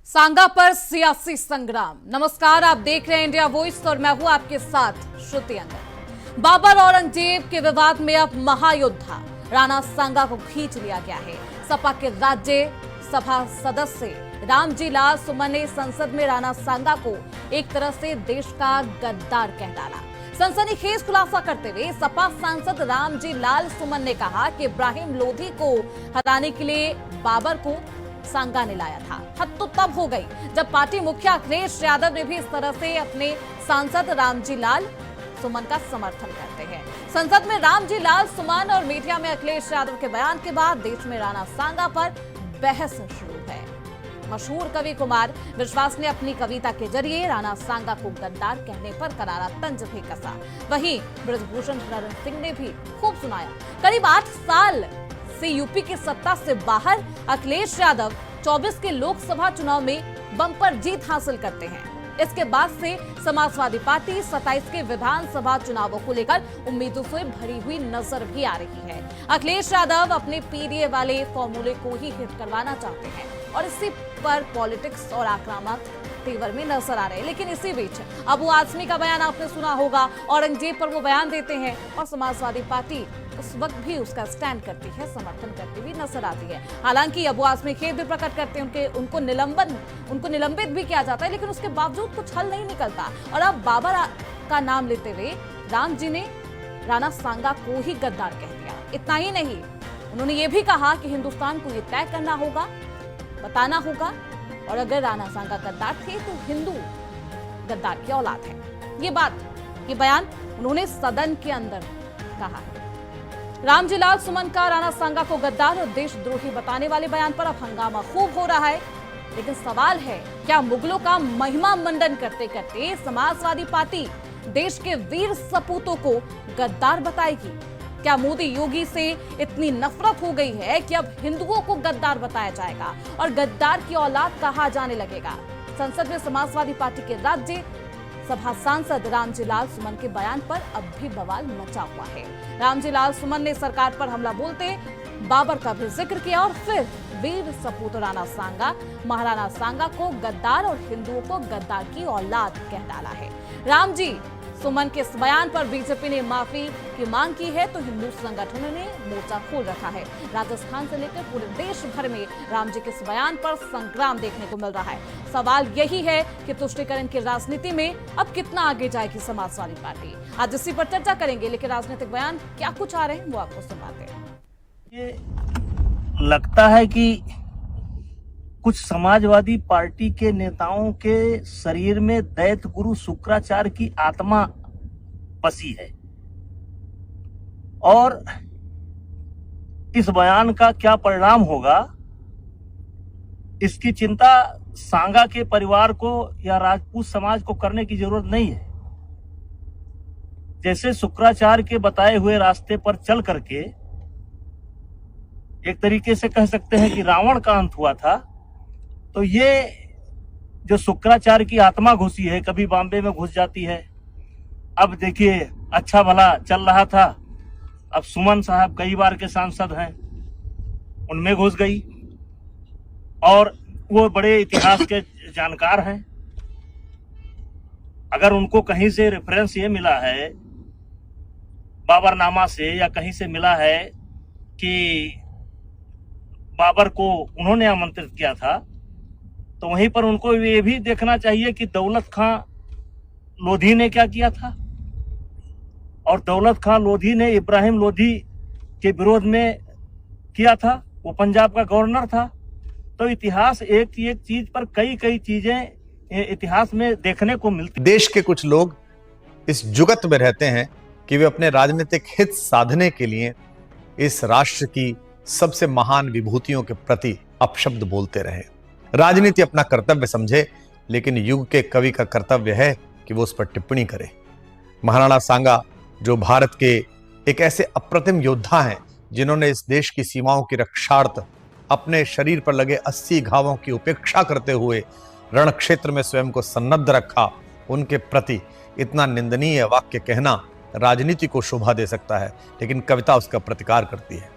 सांगा पर सियासी संग्राम। नमस्कार, आप देख रहे हैं इंडिया वॉइस और मैं हूं आपके साथ श्रुति अंगद। बाबर औरंगजेब के विवाद में अब महायोद्धा राणा सांगा को खींच लिया गया है। सपा के राज्य सभा सदस्य रामजी लाल सुमन ने संसद में राणा सांगा को एक तरह से देश का गद्दार कह डाला। सनसनीखेज खुलासा करते हुए सपा सांसद रामजी लाल सुमन ने कहा कि इब्राहिम लोधी को हटाने के लिए बाबर को सांगा ने लाया था। हद तो तब हो गई जब पार्टी मुखिया अखिलेश यादव ने भी इस तरह से अपने सांसद रामजी लाल सुमन का समर्थन करते हैं। संसद में रामजी लाल सुमन और मीडिया में अखिलेश यादव के बयान के बाद देश में राणा सांगा पर बहस शुरू है। मशहूर कवि कुमार विश्वास ने अपनी कविता के जरिए राणा सांगा को गद्दार कहने पर करारा तंज भी कसा। वहीं ब्रजभूषण शरण सिंह ने भी खूब सुनाया। करीब 8 साल से यूपी की सत्ता से बाहर अखिलेश यादव 24 के लोकसभा चुनाव में बम्पर जीत हासिल करते हैं। इसके बाद से समाजवादी पार्टी 27 के विधानसभा चुनावों को लेकर उम्मीदों से भरी हुई नजर भी आ रही है। अखिलेश यादव अपने पीडीए वाले फॉर्मूले को ही हिट करवाना चाहते हैं और इसी पर पॉलिटिक्स और आक्रामक तेवर में नजर आ रहे हैं। लेकिन इसी बीच अबू आजमी का बयान आपने सुना होगा। औरंगजेब पर वो बयान देते हैं और समाजवादी पार्टी उस वक्त भी उसका स्टैंड करती है, समर्थन करती हुई नजर आती है। हालांकि अबू आजमी खेद भी प्रकट करते हैं, उनको निलंबित भी किया जाता है, लेकिन उसके बावजूद कुछ हल नहीं निकलता। और अब बाबर का नाम लेते हुए राम जी ने राणा सांगा को ही गद्दार कह दिया। इतना ही नहीं, उन्होंने ये भी कहा कि हिंदुस्तान को ये तय करना होगा, बताना होगा, और अगर राणा सांगा गद्दार थे तो हिंदू गद्दार की औलाद है। ये बयान उन्होंने सदन के अंदर कहा है। रामजी लाल सुमन का राणा सांगा को गद्दार और देशद्रोही बताने वाले बयान पर अब हंगामा खूब हो रहा है। लेकिन सवाल है, क्या मुगलों का महिमा मंडन करते करते समाजवादी पार्टी देश के वीर सपूतों को गद्दार बताएगी? क्या मोदी योगी से इतनी नफरत हो गई है कि अब हिंदुओं को गद्दार बताया जाएगा और गद्दार की औलाद कहा जाने लगेगा? संसद में समाजवादी पार्टी के राज्य सभा सांसद रामजी लाल सुमन के बयान पर अब भी बवाल मचा हुआ है। रामजी लाल सुमन ने सरकार पर हमला बोलते बाबर का भी जिक्र किया और फिर वीर सपूत राणा सांगा, महाराणा सांगा को गद्दार और हिंदुओं को गद्दार की औलाद कह डाला है। रामजी सुमन के इस बयान पर बीजेपी ने माफी की मांग की है तो हिंदू संगठनों ने मोर्चा खोल रखा है। राजस्थान से लेकर पूरे देश भर में रामजी के इस बयान पर संग्राम देखने को मिल रहा है। सवाल यही है कि तुष्टीकरण की राजनीति में अब कितना आगे जाएगी समाजवादी पार्टी। आज इसी पर चर्चा करेंगे, लेकिन राजनीतिक बयान क्या कुछ आ रहे हैं वो आपको सुनाते हैं। ये लगता है कि कुछ समाजवादी पार्टी के नेताओं के शरीर में दैत गुरु शुक्राचार्य की आत्मा बसी है और इस बयान का क्या परिणाम होगा, इसकी चिंता सांगा के परिवार को या राजपूत समाज को करने की जरूरत नहीं है। जैसे शुक्राचार्य के बताए हुए रास्ते पर चल करके एक तरीके से कह सकते हैं कि रावण का अंत हुआ था, तो ये जो शुक्राचार्य की आत्मा घुसी है, कभी बॉम्बे में घुस जाती है। अब देखिए, अच्छा भला चल रहा था, अब सुमन साहब कई बार के सांसद हैं, उनमें घुस गई और वो बड़े इतिहास के जानकार हैं। अगर उनको कहीं से रेफरेंस ये मिला है बाबरनामा से या कहीं से मिला है कि बाबर को उन्होंने आमंत्रित किया था, तो वहीं पर उनको ये भी देखना चाहिए कि दौलत खां लोधी ने क्या किया था। और दौलत खां लोधी ने इब्राहिम लोधी के विरोध में किया था, वो पंजाब का गवर्नर था। तो इतिहास एक चीज पर कई चीजें इतिहास में देखने को मिलती। देश के कुछ लोग इस जुगत में रहते हैं कि वे अपने राजनीतिक हित साधने के लिए इस राष्ट्र की सबसे महान विभूतियों के प्रति अपशब्द बोलते रहे। राजनीति अपना कर्तव्य समझे, लेकिन युग के कवि का कर्तव्य है कि वो उस पर टिप्पणी करे। महाराणा सांगा जो भारत के एक ऐसे अप्रतिम योद्धा हैं जिन्होंने इस देश की सीमाओं की रक्षार्थ अपने शरीर पर लगे 80 घावों की उपेक्षा करते हुए रण क्षेत्र में स्वयं को सन्नद्ध रखा, उनके प्रति इतना निंदनीय वाक्य कहना राजनीति को शोभा दे सकता है, लेकिन कविता उसका प्रतिकार करती है।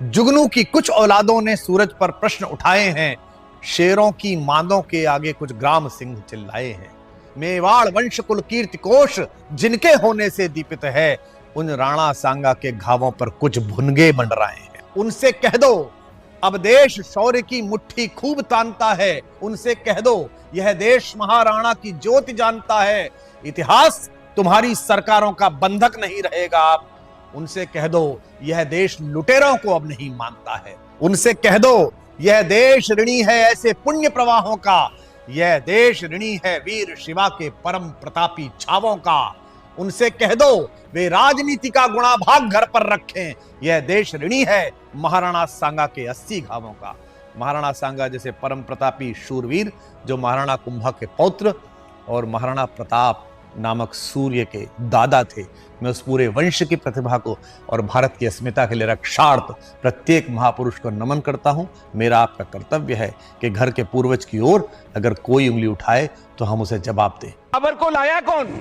जुगनू की कुछ औलादों ने सूरज पर प्रश्न उठाए हैं, शेरों की मांदों के आगे कुछ ग्राम सिंह चिल्लाए हैं। मेवाड़ वंश कुल कीर्ति कोश जिनके होने से दीपित है, उन राणा सांगा के घावों पर कुछ भुनगे मंडराए हैं। उनसे कह दो अब देश शौर्य की मुट्ठी खूब तानता है। उनसे कह दो यह देश महाराणा की ज्योति जानता है। इतिहास तुम्हारी सरकारों का बंधक नहीं रहेगा अब। उनसे कह दो यह देश लुटेरों को अब नहीं मानता है। उनसे कह दो यह देश ऋणी है ऐसे पुण्य प्रवाहों का। यह देश ऋणी है वीर शिवा के परम प्रतापी छावों का। उनसे कह दो वे राजनीति का गुणाभाग घर पर रखें। यह देश ऋणी है महाराणा सांगा के 80 घावों का। महाराणा सांगा जैसे परम प्रतापी शूरवीर जो महाराणा कुंभा के पौत्र और महाराणा प्रताप नामक सूर्य के दादा थे, मैं उस पूरे वंश की प्रतिभा को और भारत की अस्मिता के लिए रक्षार्थ प्रत्येक महापुरुष को नमन करता हूं। मेरा आपका कर्तव्य है कि घर के पूर्वज की ओर अगर कोई उंगली उठाए तो हम उसे जवाब दें। बाबर को लाया कौन?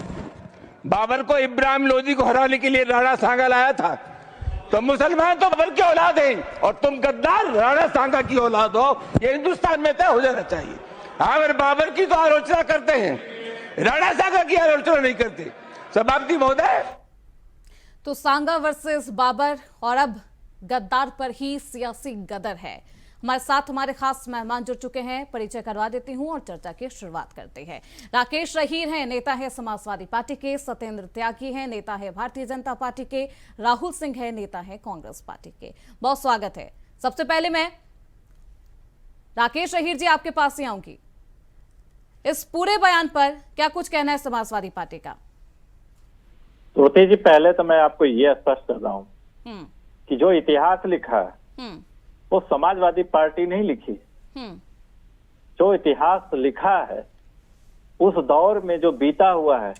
बाबर को इब्राहिम लोदी को हराने के लिए राणा सांगा लाया था। तो मुसलमान तो बाबर की औलाद हैं और तुम गद्दार राणा सांगा की औलाद हो, ये हिंदुस्तान में तय हो जाना चाहिए। अगर बाबर की तो आलोचना करते हैं, राणा सांगा की आलोचना नहीं करते। समाप्ति महोदय। तो सांगा वर्सेस बाबर और अब गद्दार पर ही सियासी गदर है। हमारे साथ हमारे खास मेहमान जुड़ चुके हैं, परिचय करवा देती हूं और चर्चा की शुरुआत करते हैं। राकेश रहीर हैं, नेता है समाजवादी पार्टी के। सत्येंद्र त्यागी हैं, नेता है भारतीय जनता पार्टी के। राहुल सिंह है, नेता है कांग्रेस पार्टी के। बहुत स्वागत है। सबसे पहले मैं राकेश रहीर जी आपके पास ही आऊंगी। इस पूरे बयान पर क्या कुछ कहना है समाजवादी पार्टी का? श्रोते जी, पहले तो मैं आपको ये स्पष्ट कर रहा हूँ कि जो इतिहास लिखा है वो समाजवादी पार्टी नहीं लिखी। जो इतिहास लिखा है उस दौर में जो बीता हुआ है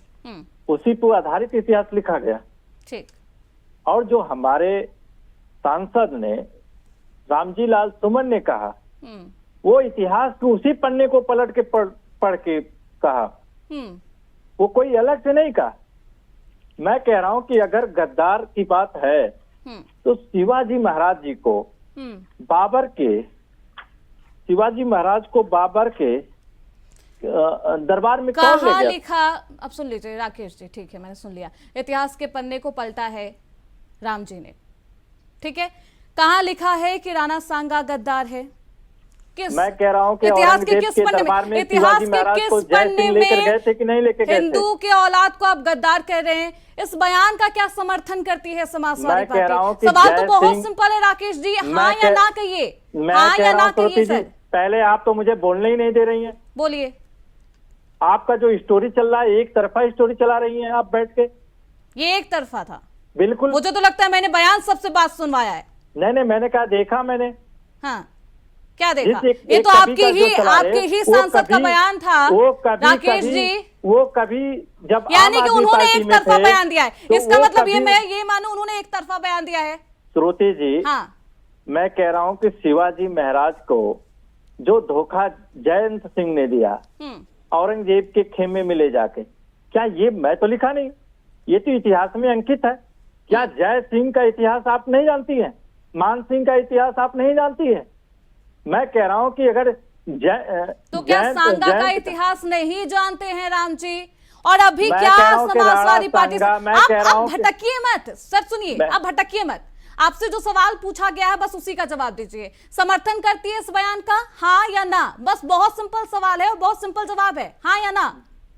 उसी पर आधारित इतिहास लिखा गया। ठीक। और जो हमारे सांसद ने रामजी लाल सुमन ने कहा वो इतिहास के उसी पन्ने को पलट के पढ़ के कहा, वो कोई अलग से नहीं कहा। मैं कह रहा हूं कि अगर गद्दार की बात है तो शिवाजी महाराज जी को बाबर के दरबार में कौन ले कहाँ गया? लिखा? अब सुन लीजिए राकेश जी, ठीक है मैंने सुन लिया। इतिहास के पन्ने को पलटा है राम जी ने, ठीक है। कहाँ लिखा है कि राणा सांगा गद्दार है? किस? मैं कह रहा हूं कि इतिहास के किस पन्ने दरबार में? में इतिहास शिवाजी के महाराज को किस जय पन्ने सिंह लेकर गए थे कि नहीं लेकर गए थे? हिंदू के औलाद को आप गद्दार कह रहे हैं। इस बयान का क्या समर्थन करती है समाजवादी पार्टी? सवाल तो बहुत सिंपल है राकेश जी, हाँ या ना कहिए। हाँ या ना कहिए सर। पहले आप तो मुझे बोलने ही नहीं दे रही हैं। बोलिए। आपका जो स्टोरी चल रहा है एक तरफा स्टोरी चला रही हैं आप बैठ के। ये एक तरफा था? बिल्कुल। मुझे तो लगता है मैंने बयान सबसे बात सुनवाया है। नहीं, मैंने कहा देखा मैंने। हाँ, क्या देखा? एक ये तो आपके ही सांसद का बयान था राकेश जी। वो कभी जब यानी कि उन्होंने एक तरफा बयान दिया है, इसका मतलब ये मैं ये मानूं उन्होंने एक तरफा बयान दिया है? श्रोते जी, हाँ, मैं कह रहा हूं कि शिवाजी महाराज को जो धोखा जयंत सिंह ने दिया औरंगजेब के खेमे में ले जाके, क्या ये मैं तो लिखा नहीं, ये तो इतिहास में अंकित है। क्या जय सिंह का इतिहास आप नहीं जानती है? मान सिंह का इतिहास आप नहीं जानती है? मैं कह रहा हूं कि अगर तो क्या सांगा का इतिहास नहीं जानते हैं राम जी? और अभी क्या समाजवादी पार्टी से आप भटकिए मत सर, सुनिए, आप भटकिए मत। आपसे जो सवाल पूछा गया है बस उसी का जवाब दीजिए। समर्थन करती है इस बयान का, हाँ या ना? बस बहुत सिंपल सवाल है और बहुत सिंपल जवाब है, हाँ या ना।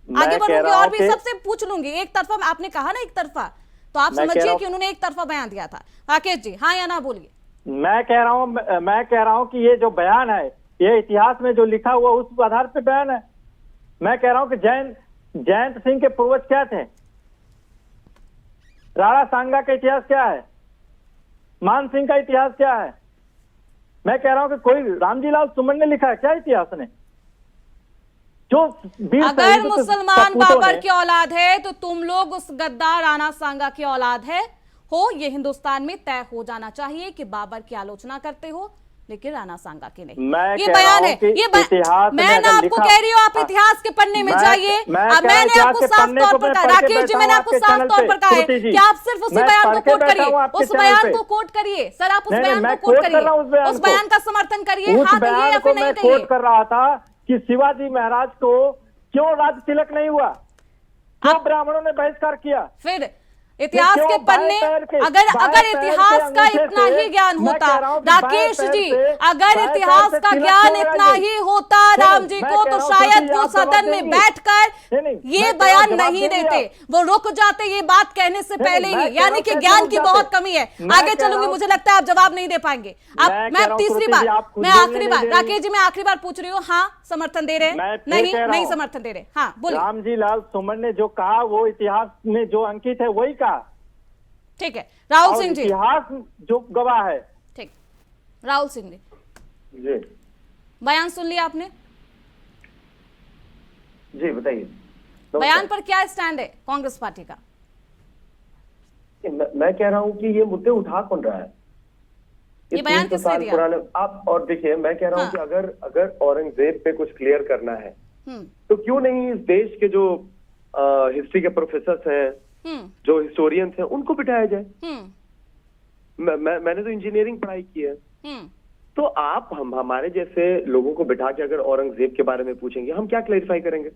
आगे बढ़ूंगी और भी सबसे पूछ लूंगी। एक तरफा आपने कहा ना, एक तरफा, तो आप समझिए कि उन्होंने एक तरफा बयान दिया था। राकेश जी, हाँ या ना बोलिए। मैं कह रहा हूं कि ये जो बयान है ये इतिहास में जो लिखा हुआ उस आधार पे बयान है। मैं कह रहा हूं कि जयंत सिंह के पूर्वज क्या थे? राणा सांगा का इतिहास क्या है? मान सिंह का इतिहास क्या है? मैं कह रहा हूं कि कोई रामजी लाल सुमन ने लिखा है क्या इतिहास ने? जो अगर मुसलमान बाबर की औलाद है तो तुम लोग उस गद्दार राणा सांगा की औलाद है हो, ये हिंदुस्तान में तय हो जाना चाहिए कि बाबर की आलोचना करते हो, लेकिन राणा सांगा की नहीं। मैं ये कह बयान रहा है, हूं कि ये इतिहास में मैं ना अगर आपको लिखा- कह रही हूँ, आप इतिहास के पन्ने में जाइए। मैंने आपको साफ तौर पर कहा, राकेश जी मैंने आपको साफ तौर पर कहा है कि आप सिर्फ उसी बयान को कोट करिए, उस बयान को कोट करिए सर, आप उस बयान को कोट करिए, उस बयान का समर्थन करिए, हाँ कहिए या फिर नहीं कहिए। कोट कर रहा था कि शिवाजी महाराज को क्यों राज तिलक नहीं हुआ, क्यों ब्राह्मणों ने बहिष्कार किया। फिर इतिहास के पन्ने, अगर इतिहास का इतना ही ज्ञान होता राकेश जी, अगर इतिहास का ज्ञान इतना ही होता राम जी को, तो शायद वो सदन में बैठकर ये बयान नहीं देते, वो रुक जाते ये बात कहने से पहले ही। यानी कि ज्ञान की बहुत कमी है। आगे चलूंगी, मुझे लगता है आप जवाब नहीं दे पाएंगे। अब मैं तीसरी बार, मैं आखिरी बार, राकेश जी मैं आखिरी बार पूछ रही हूँ, हाँ समर्थन दे रहे हैं? नहीं समर्थन दे रहे। हाँ बोलिए। रामजी लाल सुमन ने जो कहा वो इतिहास में जो अंकित है वही कहा। ठीक है, राहुल सिंह जी। इतिहास जो गवाह है। ठीक, राहुल सिंह जी बयान सुन लिया आपने? जी बताइए। बयान पर क्या स्टैंड है कांग्रेस पार्टी का? मैं कह रहा हूं कि ये मुद्दे उठा कौन रहा है? ये बयान किसने दिया? पुराने आप, और देखिए मैं कह रहा हूं कि अगर औरंगजेब पे कुछ क्लियर करना है तो क्यों नहीं इस देश के जो हिस्ट्री के प्रोफेसर हैं, जो हिस्टोरियंस हैं, उनको बिठाया जाए। मैंने तो इंजीनियरिंग पढ़ाई की है, तो आप हमारे जैसे लोगों को बिठा के अगर औरंगजेब के बारे में पूछेंगे, हम क्या क्लैरिफाई करेंगे?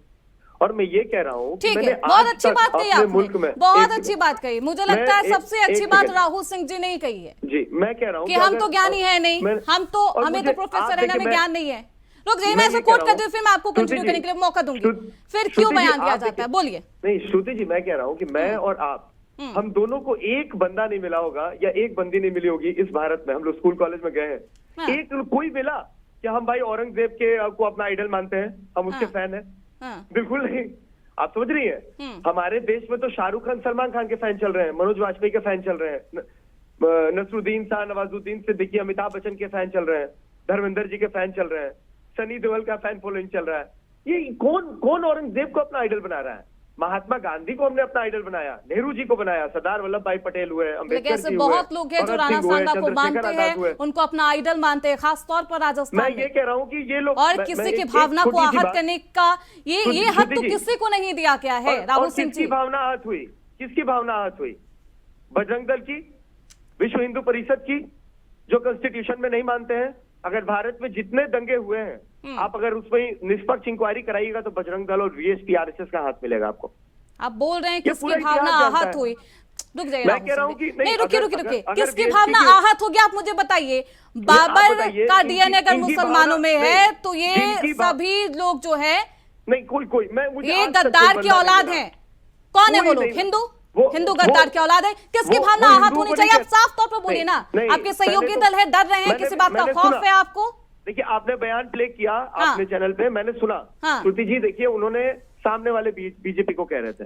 और मैं ये कह रहा हूँ, ठीक है, बहुत अच्छी बात कही आपने, बहुत अच्छी बात कही। मुझे लगता है सबसे अच्छी बात राहुल सिंह जी ने ही कही है। जी मैं कह रहा हूँ कि हम तो ज्ञानी है नहीं, हमें तो प्रोफेसर है, हमें ज्ञान नहीं है। रुक जाइए, मैं इसे कोट करती हूँ, फिर मैं आपको कंटिन्यू करने के लिए मौका दूंगी। फिर क्यों बयान दिया जाता है, बोलिए। नहीं श्रुति जी, मैं कह रहा हूँ कि मैं और आप, हम दोनों को एक बंदा नहीं मिला होगा या एक बंदी नहीं मिली होगी इस भारत में। हम लोग स्कूल कॉलेज में गए हैं, एक कोई मिला क्या हम भाई औरंगजेब के को अपना आइडल मानते हैं, हम उसके फैन हैं? बिल्कुल नहीं। आप समझ रही है, हमारे देश में तो शाहरुख खान सलमान खान के फैन चल रहे हैं, मनोज वाजपेयी के फैन चल रहे हैं, नसरुद्दीन शाह, नवाजुद्दीन सिद्दीकी, अमिताभ बच्चन के फैन चल रहे हैं, धर्मेंद्र जी के फैन चल रहे हैं, सनी देओल का फैन फॉलोइंग चल रहा है। ये कौन औरंगजेब को अपना आइडल बना रहा है? महात्मा गांधी को हमने अपना आइडल बनाया, नेहरू जी को बनाया, सरदार वल्लभ भाई पटेल हुए, अम्बेडकर जी हुए, बहुत लोग हैं जो राणा सांगा को मानते हैं, उनको अपना आइडल मानते हैं, खास तौर पर राजस्थान में। मैं ये कह रहा हूँ कि ये लोग, और किसी की भावना को आहत करने का ये हक तो किसी को नहीं दिया गया है। राहुल सिंह जी, किसकी भावना आहत हुई? किसकी भावना आहत हुई? बजरंग दल की, विश्व हिंदू परिषद की, जो कॉन्स्टिट्यूशन में नहीं मानते हैं। अगर भारत में जितने दंगे हुए हैं, आप अगर उसमें निष्पक्ष इंक्वायरी कराइएगा तो बजरंग दल और वीएचपी आरएसएस का हाथ मिलेगा आपको। आप बोल रहे हैं किसकी भावना आहत हुई? रुक जाइए, मैं कह रहा हूँ कि नहीं, रुकिए, किसकी भावना आहत होगी आप मुझे बताइए। बाबर का डीएनए अगर मुसलमानों में है तो ये सभी लोग जो है नहीं, कोई ये गद्दार की औलाद है। कौन है वो लोग? हिंदू गद्दार की औलाद है। किसकी भावना आहत होनी चाहिए? आप साफ तौर पर बोलिए ना। आपके सहयोगी दल है, डर रहे हैं, किसी बात का खौफ है आपको? देखिए, आपने बयान प्ले किया अपने चैनल पे, मैंने सुना। श्रुति जी देखिए, उन्होंने सामने वाले बीजेपी को कह रहे थे,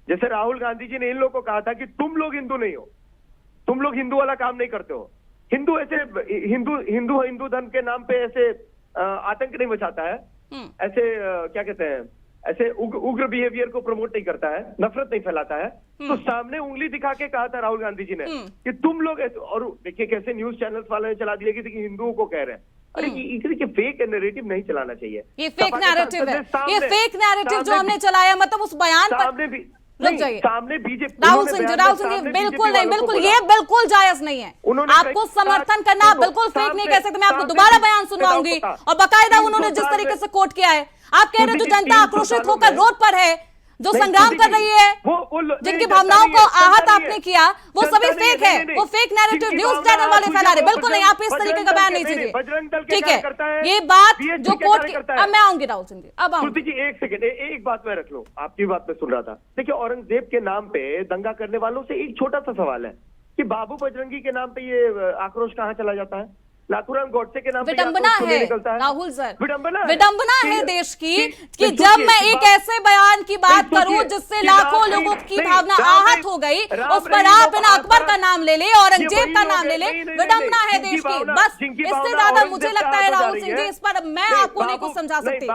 जैसे राहुल गांधी जी ने इन लोगों को कहा था कि तुम लोग हिंदू नहीं हो, तुम लोग हिंदू वाला काम नहीं करते हो। हिंदू ऐसे हिंदू धर्म के नाम पे ऐसे आतंक नहीं मचाता है, ऐसे क्या कहते हैं, ऐसे उग्र बिहेवियर को प्रमोट नहीं करता है, नफरत नहीं फैलाता है। तो सामने उंगली दिखा के कहा था राहुल गांधी जी ने कि तुम लोग ऐसे, और देखिए कैसे न्यूज चैनल्स वाले ने चला दिया कि हिंदुओं को कह रहे हैं। अरे ये फेक नैरेटिव नहीं चलाना चाहिए। ये फेक नैरेटिव है, ये फेक नैरेटिव जो हमने चलाया, मतलब उस बयान पर रुक जाइए। सामने बीजेपी, राहुल सिंह जी बिल्कुल नहीं, बिल्कुल ये बिल्कुल जायज नहीं है। आपको समर्थन करना बिल्कुल फेक नहीं कह सकते। मैं आपको दोबारा बयान सुनवाऊंगी और बाकायदा उन्होंने जिस तरीके से कोट किया है। आप कह रहे हैं जो जनता आक्रोशित होकर रोड पर है, जो संग्राम कर रही है, जिनकी भावनाओं को आहत आपने किया, वो सभी फेक है, वो फेक नैरेटिव न्यूज चैनल वाले फैला रहे। बिल्कुल नहीं, आप इस तरीके का बयान नहीं दीजिए, ठीक है? ये बात जो कोर्ट, अब मैं आऊंगी राहुल सिंह जी, अब आऊंगी। एक सेकंड, एक बात मैं रख लूं, आपकी बात मैं सुन रहा था। देखिए, औरंगजेब के नाम पे दंगा करने वालों से एक छोटा सा सवाल है कि बाबू बजरंगी के नाम पे ये आक्रोश कहाँ चला जाता है? नाथुराम गोडसे के नाम पे विडंबना है राहुल सर, विडंबना है देश की कि जब मैं एक ऐसे बयान की बात करूं जिससे लाखों लोगों की भावना आहत हो गई, उस पर आप इन अकबर का नाम ले ले, औरंगजेब का नाम ले ले, विडंबना है देश की। बस इससे ज्यादा मुझे लगता है राहुल सिंह जी, इस पर मैं आपको नहीं कुछ समझा सकती।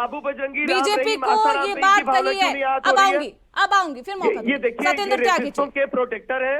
बीजेपी को ये बात कही है। अब आऊंगी फिर मौका। ये देखिए, सत्येंद्र त्यागी के प्रोटेक्टर है,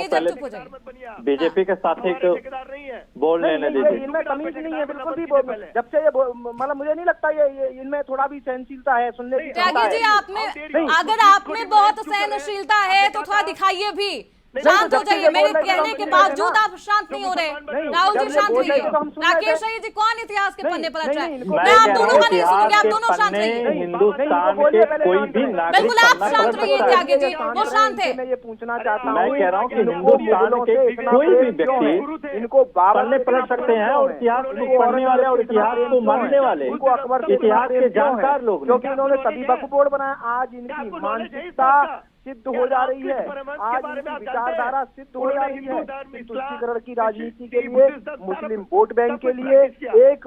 त्यागी जी, पहले चुप हो जाइए। बीजेपी के साथ ही तो बोल लेने दीजिए। इनमें तमीज नहीं है बिल्कुल भी। जब से ये मतलब मुझे नहीं लगता ये इनमें थोड़ा भी सहनशीलता है, सुनने की क्षमता त्यागी जी, है। आप में अगर आप में बहुत सहनशीलता है तो थोड़ा दिखाइए भी। शांत हो जाइए, मेरे कहने के बावजूद आप शांत नहीं हो रहे। राहुल जी शांत रहिए। राकेश रही जी, कौन इतिहास के पन्ने पलट रहा है? मैं आप दोनों का नहीं सुनूंगी, आप दोनों शांत रहिए। हिंदुस्तान के कोई भी नागरिक बिल्कुल आप शांत रहिए त्यागी जी, वो शांत है। मैं ये पूछना चाहता हूँ, मैं कह रहा हूँ कि हिंदुस्तान के कोई भी व्यक्ति इनको पढ़ने पलट सकते हैं, और इतिहास को पढ़ने वाले और इतिहास को मानने वाले, इनको अकबर इतिहास के जानकार लोग, क्योंकि इन्होंने सदी वक्फ बोर्ड बनाया। आज इनकी मानसिकता सिद्ध हो जा रही है, आज इनकी विचारधारा सिद्ध हो जा रही है। तुष्टीकरण की राजनीति के लिए, मुस्लिम वोट बैंक के लिए एक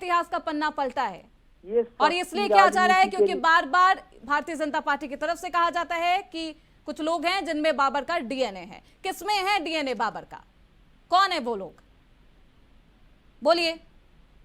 इतिहास का पन्ना पलटा है? ये और इसलिए किया जा रहा है राजनीति के क्योंकि बार बार भारतीय जनता पार्टी की तरफ से कहा जाता है कि कुछ लोग हैं जिनमें बाबर का डीएनए है। किसमें है डीएनए बाबर का? कौन है वो लोग? बोलिए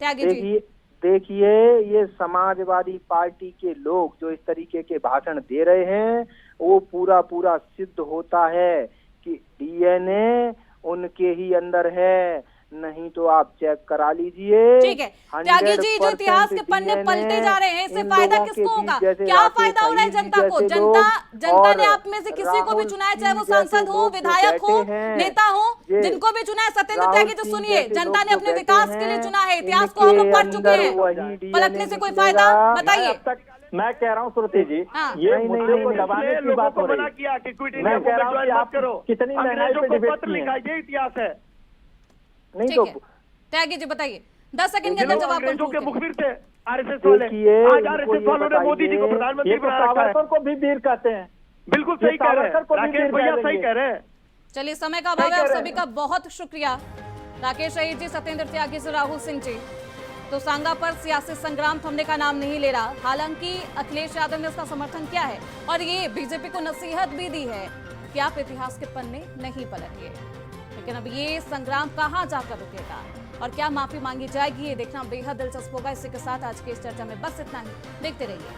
त्यागी जी। देखिए ये समाजवादी पार्टी के लोग जो इस तरीके के भाषण दे रहे हैं, वो पूरा पूरा सिद्ध होता है कि डीएनए उनके ही अंदर है। नहीं तो आप चेक करा लीजिए। ठीक है त्यागी जी, जो इतिहास के पन्ने पलटे जा रहे हैं, इससे फायदा किसको होगा? क्या फायदा हो रहा है जनता को? जनता ने आप में से किसी को भी चुना है, चाहे वो सांसद हो, विधायक हो, नेता हो, जिनको भी चुना है। सत्येंद्र त्यागी जी सुनिए, जनता ने अपने विकास के लिए चुना है, इतिहास को हम लोग पढ़ चुके हैं, पलटने से कोई फायदा? बताइए। मैं कह रहा हूँ श्रुति जी, ये मुद्दे को दबाने की बात हो रही है। मैं कह रहा हूँ कि आप कितनी महंगाई पे डिबेट की है। ये इतिहास है। नहीं ठीक तो है त्यागी जी बताइए, 10 सेकंड के अंदर जवाब अंग्रेजों के कंक्लूड मुखबिर थे आरएसएस वाले, आज आरएसएस वालों ने मोदी जी को प्रधानमंत्री ये तो बना रखा है। सावरकर को भी वीर कहते हैं। बिल्कुल सही कह रहे हैं राकेश भैया, सही कह रहे हैं। चलिए समय का अभाव है, आप सभी का बहुत शुक्रिया। राकेश अहीर जी, सत्येंद्र त्यागी जी, राहुल सिंह जी। तो सांगा पर सियासी संग्राम थमने का नाम नहीं ले रहा। हालांकि अखिलेश यादव ने उसका समर्थन किया है और ये बीजेपी को नसीहत भी दी है कि आप इतिहास के पन्ने नहीं पलटिए। लेकिन अब ये संग्राम कहां जाकर रुकेगा और क्या माफी मांगी जाएगी, ये देखना बेहद दिलचस्प होगा। इसी के साथ आज की इस चर्चा में बस इतना ही। देखते रहिए।